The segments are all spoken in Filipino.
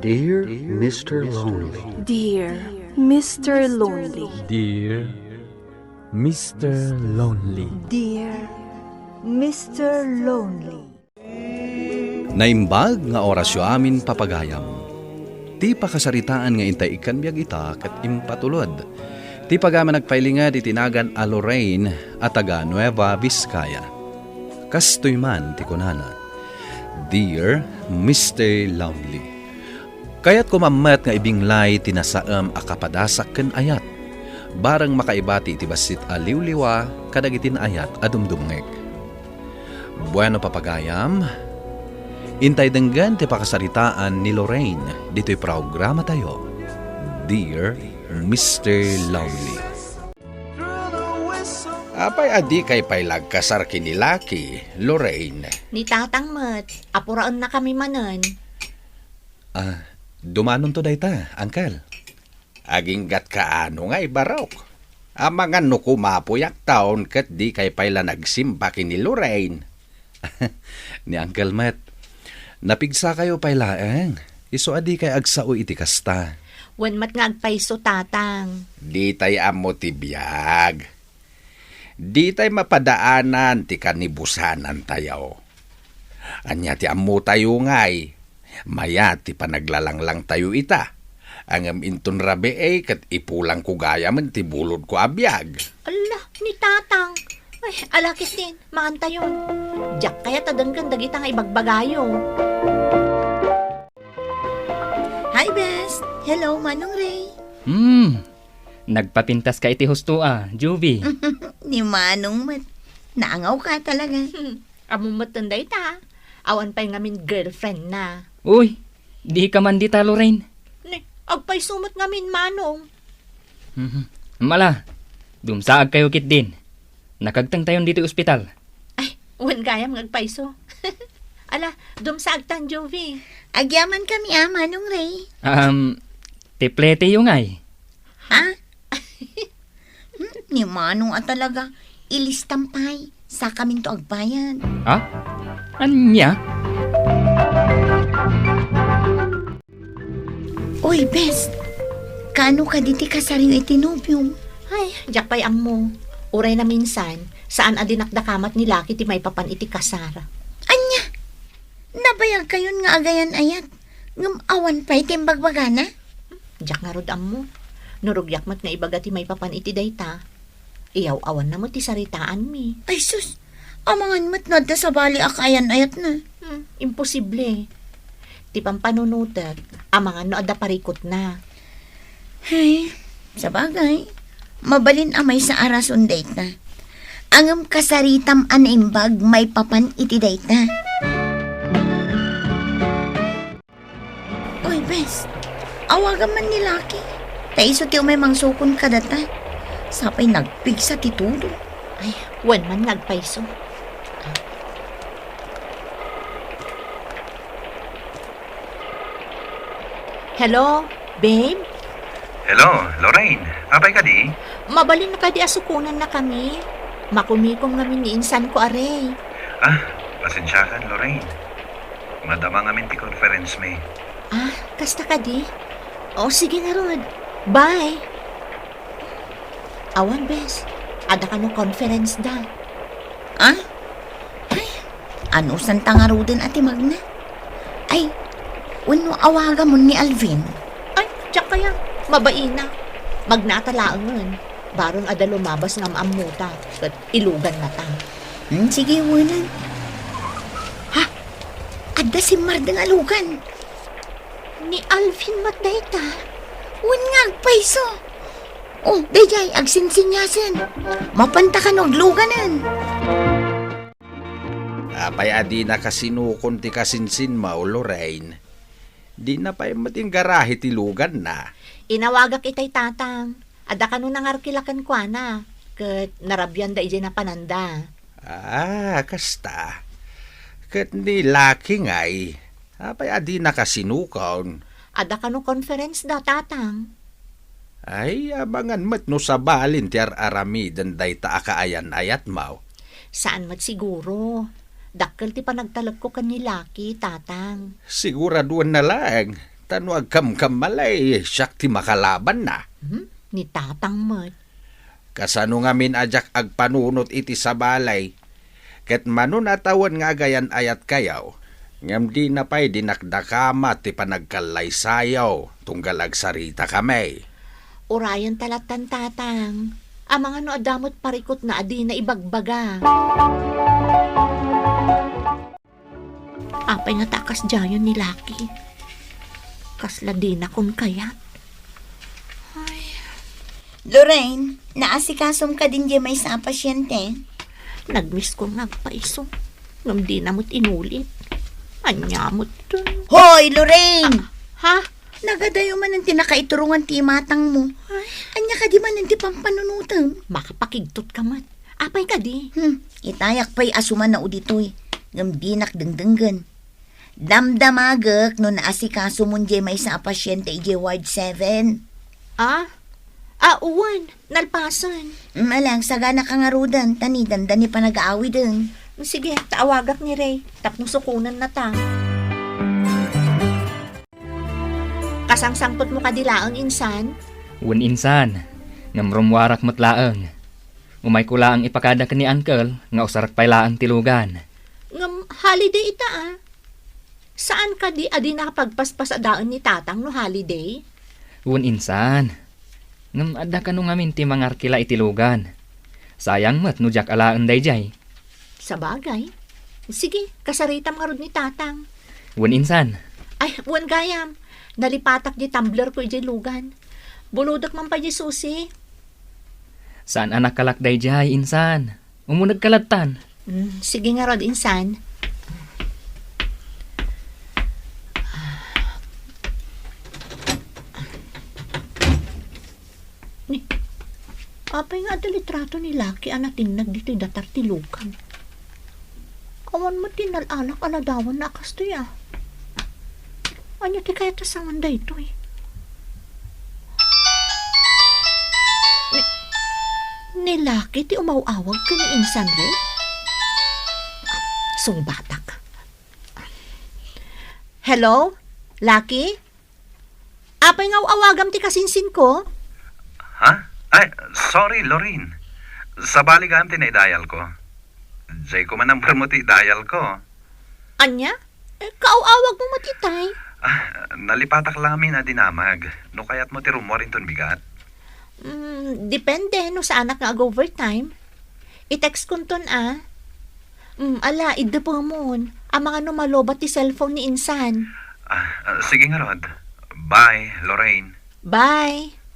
Dear Mr. Lonely. Dear Mr. Lonely. Dear Mr. Lonely. Dear Mr. Lonely. Naimbag nga orasyo amin papagayam. Ti pakasaritaan nga intay ikan biyag ita kat impatulod. Ti pagama nagpailingad itinagan a Lorraine at taga Nueva Vizcaya. Kastoy man ti kunana. Dear Mr. Lonely. Kaya't kumamat nga ibinglay tinasaam akapadasak ken ayat. Barang makaibati ti basit aliw-liwa kadagitin ayat adumdumngeg. Bueno papagayam. Intay denggan ti pakasaritaan ni Lorraine dito'y programa tayo. Dear Mr. Lonely. Apay adi kay pailag kasar kinilaki, Lorraine. Ni tatang met, apuraan na kami manen. Dumanon to dayta, Uncle. Aging gat kaano nga ibarok. Amangan no kumapuyak taon kat di kay paila nagsimba kini Lorraine. Ni Uncle Matt, napigsa kayo pailaeng. Iso adi kay agsao iti kasta. Wen mat nga agpaiso tatang. Di tay amo ti biyag. Di tay mapadaanan ti kanibusanan tayo. Anya ti amo tayo ngay. Maya ti panaglalanglang tayo ita. Angam inton rabe kat ipulang ko gaya man ti bulod ko abiyag. Ala, ni tatang. Ay, alakit din, maanta yun. Diyak kaya tadanggan dagita nga ibagbagayo. Hi, Best. Hello, Manong Ray. Nagpapintas ka iti husto Juvie. Ni Manong Mat. Naangaw ka talaga. Amumot tanday ta. Awan pa'y ngamin girlfriend na. Uy, di ka man dita, Lorraine. Ni, agpa'y sumot ngamin, Manong. Mala, dumsaag kayo kit din. Nakagtang tayon dito ospital. Ay, wan gayam ngagpaiso. Ala, dumsaag tan, Jovi. Agyaman kami Manong Ray. Tiplete yung ay. Ha? Ni Manong talaga. Ilistampay. Sa kamin to agbayan. Ha? Anya? Uy, Best. Kano ka diti kasariw itinubium? Ay, diyak pa'y mo. Uray na minsan, saan adinakdakamat ni Lucky ti may papan iti kasara. Anya? Nabayag kayon nga agayan ayat. Ngamawan pa iti bagbagana? Diyak nga rod mo. Nurugyak mat nga ibaga ti may papan iti dayta. Iyaw-awan na mo ti saritaan mi. Ay sus, amangan mat na da sa bali akayan ayat na. Imposible. Ti pampanunutat, amangan no ada parikot na. Ay, sa bagay, mabalin amay sa arason date na. Angam kasaritam anaimbag may papan iti date na. Uy, Bes, awagan man ni Lucky. Taiso ti umay mangsukon ka data. Sapay nagpigsa ti tudo. Ay, wan man nagpaiso. Hello, babe? Hello, Lorraine. Apay ka di? Mabalin na ka di asukunan na kami. Makumikom ngamin ni insan ko aray. Pasensya ka, Lorraine. Madama ngamin ti conference may. Kasta ka di? O, sige nga rod. Bye. Awan, bes. Ada ka no conference da. Ay, ano santa nga rudin ati Magna? Ay, wano awaga mo ni Alvin? Ay, tiyak kaya. Mabaina. Magnatalaangan. Barong ada lumabas ng amuta. At ilugan na ta. Sige, wanan. Ha? Ada si Mardang alugan. Ni Alvin matdayta. Wan nga agpaiso. Oh, dayjay, agsinsinyasin. Mapanta ka no, agluganan. Apay adi na kasinukon ti kasinsin mao, Lorraine. Di na pa'y mating garahe ti lugan na. Inawagak itay tatang. Ada ka no nangarkilakan kwa na. Kat narabyan da ije na pananda. Kasta. Kat ni Lucky ngay. Apay adi na kasinukon. Ada ka no conference da tatang. Ay, abangan mat no sa balin ti arami dan day ta akaayan ayat mau. Saan mat siguro? Dakkel ti panagtalag ko kanilaki, tatang. Siguraduan na lang. Tanwag kam-kamalay, siyak ti makalaban na. Ni tatang mat. Kasano nga minajak ag panunot iti sa balay. Ket manunatawan nga gayan ayat kayaw. Ngam di na pa'y dinakdakama ti panagkalaysayaw tunggal agsarita kami. Urayan talatan tatang. Ang mga no adamot parikot na adi na ibagbaga. Apay nga takas jayon ni Lucky. Kasla di na kun kayat. Lorraine, naasikasom ka din di may sa pasyente. Nagmiss ko nagpaiso. Ngam di namot inulit. Anyamot dun. Hoy, Lorraine! Ha? Nagadayo man ang tinakaiturungan ti matang mo. Anya ka di man ang ti pampanunutan. Makapakigtot ka mat. Apay ka di. Itayak pa'y asuman na uditoy. Ngam di nakdengdenggan. Damdamagak no naasikaso mo di may sa pasyente ije Ward 7. Uwan. Nalpasan. Malang, sagana ka nga rudan. Tanidan ni pa nag-aawi din. Sige, taawagak ni Ray. Tapno sukunan na ta. Kasangsangpot mo kadilaang insan? Wen insan, ngam rumwarak matlaang. Umay ko laang ipakada ka ni uncle, nga usarak pay laang tilugan. Ngam holiday ita Saan ka di adi nakapagpaspas adaan ni tatang no holiday? Wen insan, ngam adda ka nung amin ti mangarkila itilugan. Sayang mat no jak alaan dayjay. Sa bagay. Sige, kasaritam nga rod ni tatang. Wen insan, Ay, wan gayam. Nalipatak di tumbler ko iti lugan. Buludak man pa di susi. saan anak kalak dayjay insan? Umunag kalatan. Sige nga rod, insan. Apay nga litrato ni Lucky anatin nagdito'y datar tilukan. Kawan mo tinalak aladawan na kastoy Anya ti kaya tasangan da ito Ni Lucky ti umawawag ka ni insan re? Sungbatak. Hello? Lucky? Apay nga awagam ti kasinsin ko? Ha? Ay, sorry, Lorraine. Sa baligaan tinay-dial ko. Jay ko man ang mo ti-dial ko. Anya? Kaawawag mo matitay. Nalipatak lang amin na dinamag. No kaya't mo ti rumor inton bigat. Depende no sa anak nga overtime. I-text ko ton ala, idda po mon. Ang mga numalobat ti cellphone ni insan. Sige nga, Rod. Bye, Lorraine. Bye.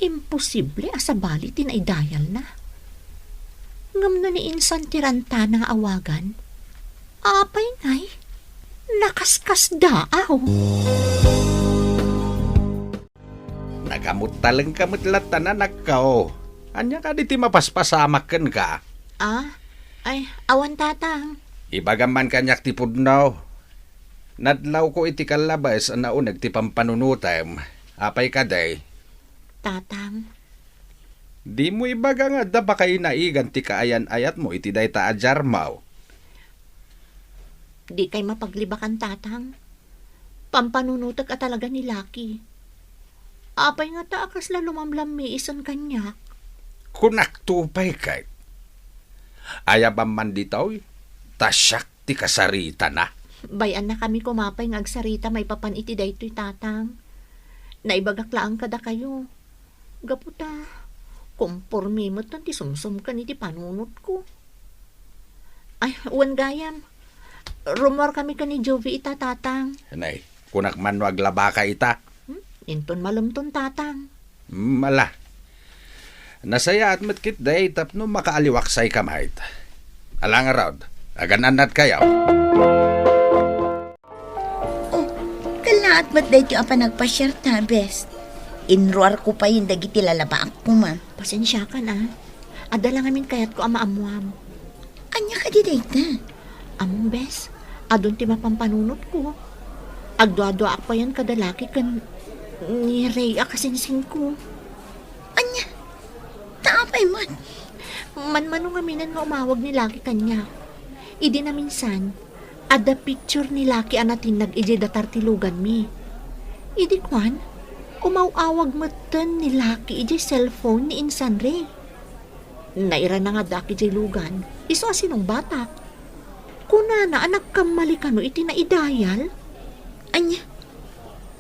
Imposible asabali tinay-dial na. Ngam na ni insan tiranta ng awagan. Apay ngay, nakaskas daaw. Nagamot talang kamutlatan na nakaw. Anya ka di ti mapaspasamakan ka. Ay, awan tatang. Ibagaman kanyak ti pudnaw. Nadlaw ko iti kalabas na unag ti pampanunutem. Apay ka day. Tatang. Di mo ibaga nga da ba kayo naigan ti kaayan-ayat mo iti day ta ajarmaw. Di kay mapaglibakan tatang. Pampanunutak ka talaga ni Lucky. Apay nga taakas la lumamlam mi isan kanyak. Kunak tupay kay. Ayabam man ditaw, tasyak ti kasarita na. Bayan na kami kumapay ng agsarita may papan iti daytoy tatang. Naibagaklaan kada kayo. Gaputa, kumpormi mo tan ti sumsum ka ni ti panunot ko. Ay, uwan gayam. Rumor kami ka ni Jovi ita tatang. Nay, kunak man wag laba ka ita. Inton malumton tatang. Mala. Nasaya at matkit day tapno makaaliwaksay kamait. Alang arod, agananat kayaw. Kalaat ba't dahito apa nagpa-share ta, best? Inruar ko pa yung dagiti lalabaak ko, ma. Pasensya ka na. Adala ngamin kayat ko ama amuam. Anya ka di dayta? Among bes, adon ti mapampanunot ko. Agdwa-dwa pa yan kadalaki kan ni Rhea kasinsing ko. Anya? Taapay man. Man-manong aminan nga umawag ni Lucky kanya. Idi na minsan, Ada picture ni Laki anatin nag-ije datar tilugan mi. Idi kwan, umawawag matan ni Laki ije cellphone ni Insan Ray. Naira na nga daki ije lugan, iso asinong bata. Kuna na anak kamali kano iti na idayal? Anya?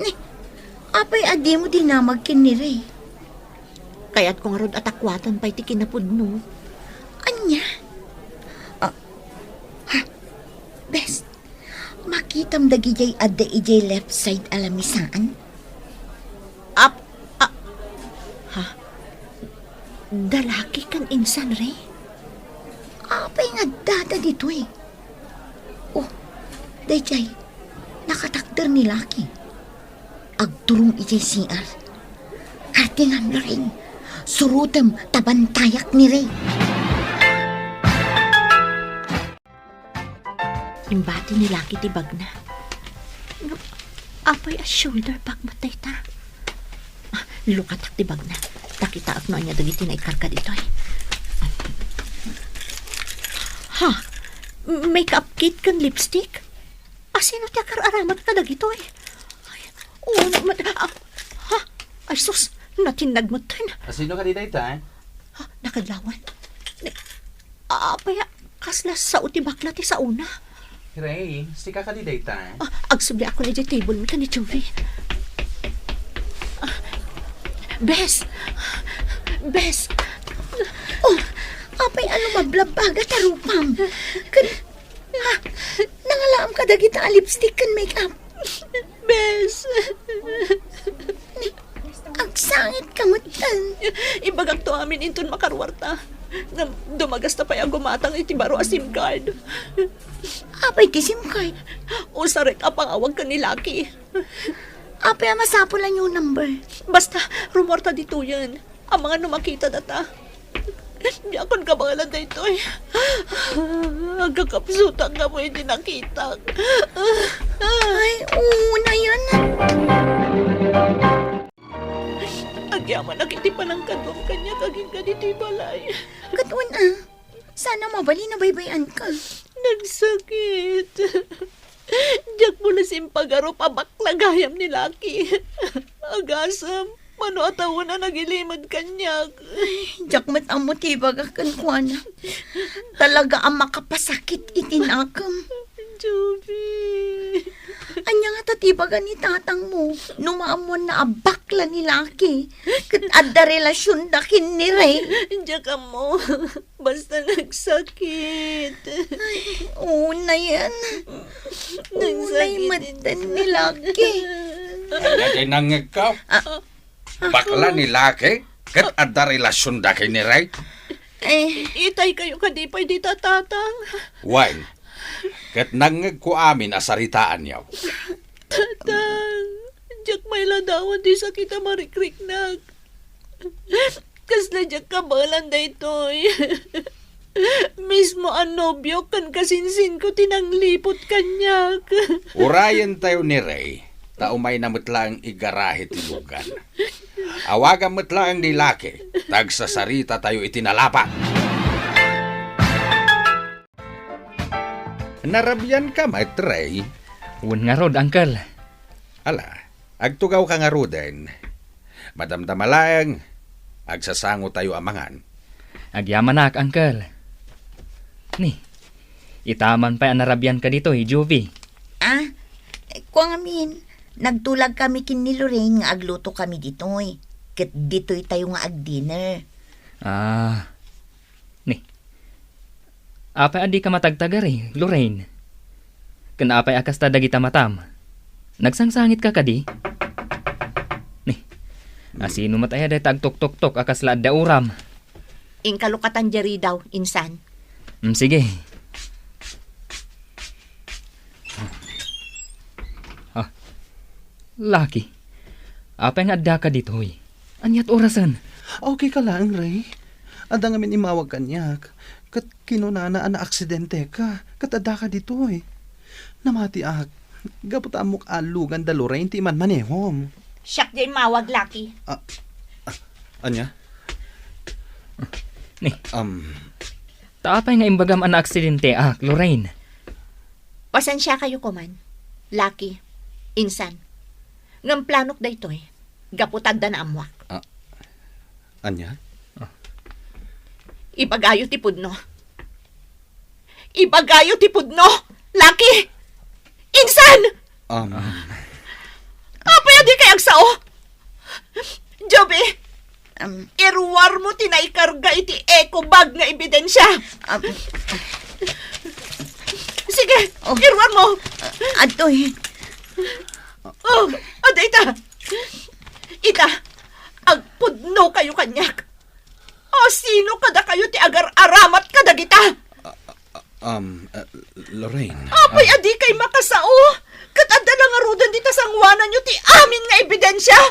Ni, apay adi mo dinamag kin ni Ray. Kaya't kung arod atakwatan pa iti kinapudno. Anya? Best, makitam dagi jay adda ijay left side alamisaan. Ha? Dalaki kan Insan Ray? Apay nga dada dito eh. Oh, dayjay, nakatakder ni Laki. Agturong ijay CR. Kartingan na rin. Surutem tabantayak ni Ray. Imbati ni Laki tibag na. Apay a shoulder bag matay ta. Lukatak tibag na. Takita ak no niya dagiti na ikarka dito eh. Ha? Makeup kit kan lipstick? Asino ti akar-aramat ka dagito eh. Ha? Ay sus, natinag mo tan. Sino ka di dayta? Ha? Nakadlawan. Apay kaslas sa utibakla ti sa una. Ray, sika ka di dayta? Agsubli ako na dyan table mo ka ni Jovi. Bes! Oh, apay ano mablabaga tarupam. Nangalaam ka dagita a lipstick kan makeup. Bes! Agsangit ka matan. Ibagak to amin inton makarwarta. Dumagas na pa yung gumatang itibaro a SIM card. Apay ti SIM card. Usarek apang awag ka ni Laki. Apay masapo lang yung number. Basta, rumorta dito yan. Ang mga numakita data. Yakon ka mga landay ito eh. Agkakapsutan ka mo hindi nakita. Ay, oo na yan. Agyaman nakiti pa ng kadwang kanya kaging ganito'y balay. Katuan sana mabali na baybayan ka. Nagsakit. Diyak mo na simpagaro pabaklagayam ni Laki. Agasam, mano atawa na nagilimad kanyak. Diyak matamo tibagak kan kuana. Talaga ang makapasakit itinakam. Jovi. Anya nga tatibagan ni tatang mo. Numaamon na abakla ni Laki. Kat adda relasyon dakin ni Ray. Diyak mo. Basta nagsakit. Oo na yan. Unay matan ni Laki. Nagay nang ikaw. Bakla ni Laki? Kat adda relasyon da kay ni Ray? Itay kayo kadipay di tatatang. Why? Kat nangag ko amin asaritaan yaw. Tatang, diyak may ladawan di sa kita marikriknag. Kasla diyak kabalan da ito'y. Mismo ang nobyo kan kasinsin ko tinanglipot kanyak. Urayan tayo ni Ray, taumay na matlaang igarahe tilugan. Awagan matlaang ni Laki, tagsasarita tayo itinalapat. Narabyan ka, Mait Ray. Un nga rod, Uncle. Ala, agtugaw ka nga roden. Madamdamalayang, agsasango tayo amangan. Agyaman na, Uncle. Ni, itaman pa ang narabyan ka dito, Jovi. Kung amin, nagtulag kami kin ni Lorraine nga agluto kami dito eh. Kat dito'y tayo nga ag-dinner. Ni, apay adi ka matagtagar eh, Lorraine. Kanapay akas ta dagita matam. Nagsangsangit ka kadi? Ni, asino mataya day tagtok-tok-tok akas laad da uram. Inkalukatan jari daw, Insan. Sige. Laki, apay nga adda ka dito eh. Anyat orasan. Okay ka lang, Ray. Ada nga min imawag kanyak. Kat kinunana na aksidente ka. Kat ada ka dito eh. Namati ak. Gapot amok alugan da Lorraine ti man manehom. Siyak din mawag, Laki. Anya? Ni, taapay nga imbagam ang aksidente Lorraine. Pasensya kayo ko man. Lucky. Insan. Ngam planok da ito eh. Gaputad da na amwak. Anya? Ibagayo ti pudno. Ibagayo ti pudno! Lucky! Insan! Apay adi kay agsao? Joby! Irwar mo tinaikarga iti eco bag nga ebidensya. Sige, irwar mo. Atoy. Ada ita. Ita, agpudno kayo kanyak. Sino kada kayo ti agar-aramat kada kita? Lorraine. Apay adi kay makasao. Kat adala nga rudan dita sangwanan nyo ti amin nga ebidensya.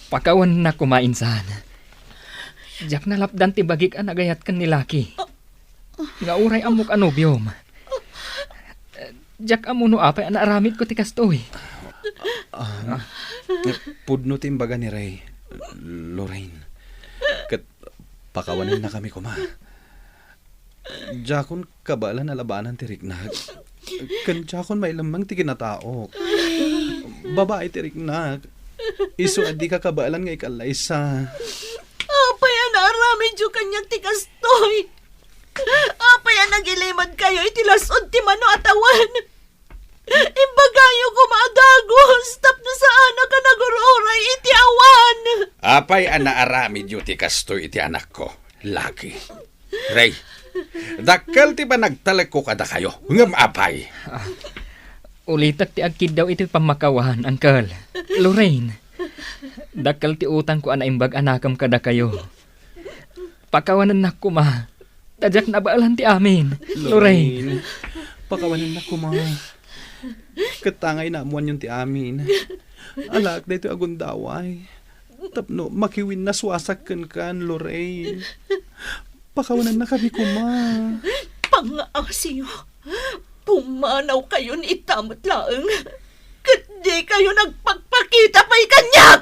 Pakawan na kumain sana. Jak nalapdan ti bagik an agayat kan ni Lucky. Nga uray amok anubiom. Jak amuno apay an aramid ko ti kastoy. Pudno timbaga ni Ray. Lorraine. Kat pakawanan na kami kuma. Jakon kabala na labanan ti Riknag. Kan jakon may lamang ti kinatao. Babae ti Riknag. Iso adi ka kabalan nga ikalaysa. Apay an aramid yu kanyang ti kastoy. Apay an nagilimad kayo iti lasod ti mano atawan. Imbagayo ko maadagos. Tapno saan ka nagururay iti awan. Apay ang naaramid yu ti kastoy iti anak ko. Lucky. Ray, dakkel ti ba nagtalek ko kada kayo? Ngam apay. Ulitak ti agkid daw iti pamakawan, Uncle. Lorraine. Dakkel ti utang ko anaimbag anakam kada kayo. Pakawanan na kuma. Tadyak na baalan ti amin. Lorraine. Pakawanan na kuma. Katangay na amuan yung ti amin. Alak na ito agundaway. Tapno, makiwin na swasakan kan, Lorraine. Pakawanan na kami kuma. Pangaasiyo. Pumanaw kayo ni itamot laeng. Kat di kayo nagpagpakita pa'y kanyak.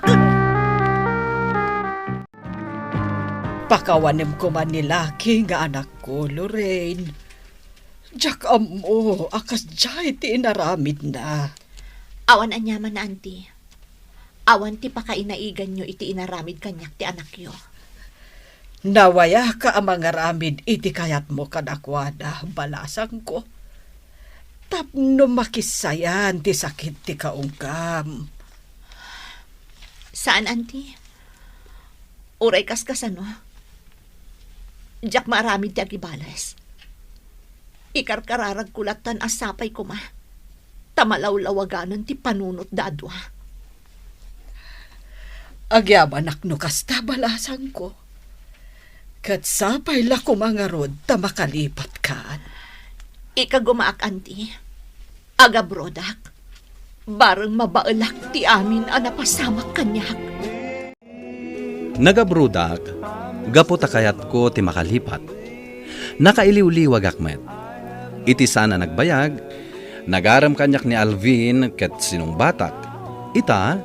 Pakawanim ko man ni Lucky nga anak ko, Lorraine. Jak amo, akas jay ti inaramid na. Awan anyaman na, auntie. Awan ti pakainaigan nyo iti inaramid kanyak ti anak yo. Nawaya ka ang mga ramid iti kayat mo kadakwada, balasang ko. Tapno makisayan ti sakit ti kaungkam. Saan, auntie? Uray kaskasano? Jak maramid ti agibales. Ikarkararag kulatan asapay ko ma. Tamalawlawaganan ti panunot dadwa. Agyabanak no kasta balasang ko. Kat sapay la ko mga rod ta makalipat kaan. Ikagumaak, auntie. Agabrodak. Bareng mabaalak ti amin anapasamak kanyak. Nagabrudak, gaputa kayat ko ti makalipat. Nakailiw-liwag akmet. Iti sana nagbayag, nagaram kanyak ni Alvin ket sinong batak. Ita,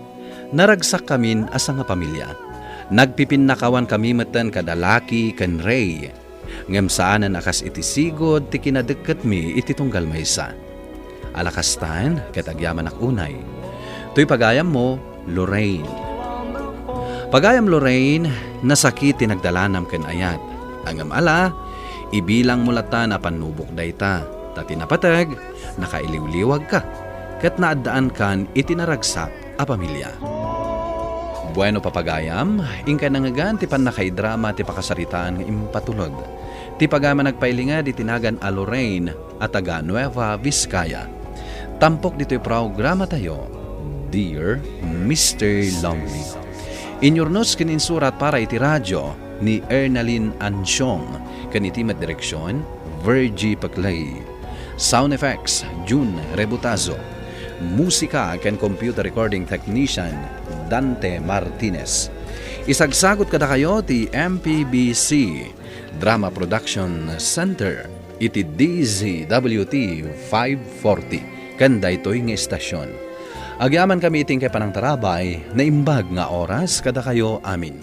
naragsak kamin asa nga pamilya. Nagpipinnakawan kami meten kada Lucky ken Ray. Ngem saanan akas iti sigod ti kinadeket mi iti tunggal maysa. Alakastan ket agyaman ak unay. Tuy pagayam mo, Lorraine. Pagayam Lorraine, nasakit ti nagdalanam ken ayat. Angam ala, ibilang mulatan a panubok dayta. Tati napatag, nakailiw-liwag ka. Ket naadaan kan iti naragsak a pamilya. Bueno papagayam, ingka nangagan ti panakaidrama ti pakasaritaan nga impatulod. Ti pagama nagpailinga di tinagan a Lorraine at taga Nueva Vizcaya. Tampok dito'y programa tayo, Dear Mr. Lonely. Inyornos kininsurat para iti radyo ni Ernalyn Ansyong, kanitimat direksyon, Virgie Paclay. Sound effects, June Rebutazo. Musika ken computer recording technician, Dante Martinez. Isagsagot kada kayo ti MPBC Drama Production Center iti DZWT 540 kanda ito'y nga estasyon. Agyaman kami iting kay panang tarabay na imbag nga oras kada kayo amin.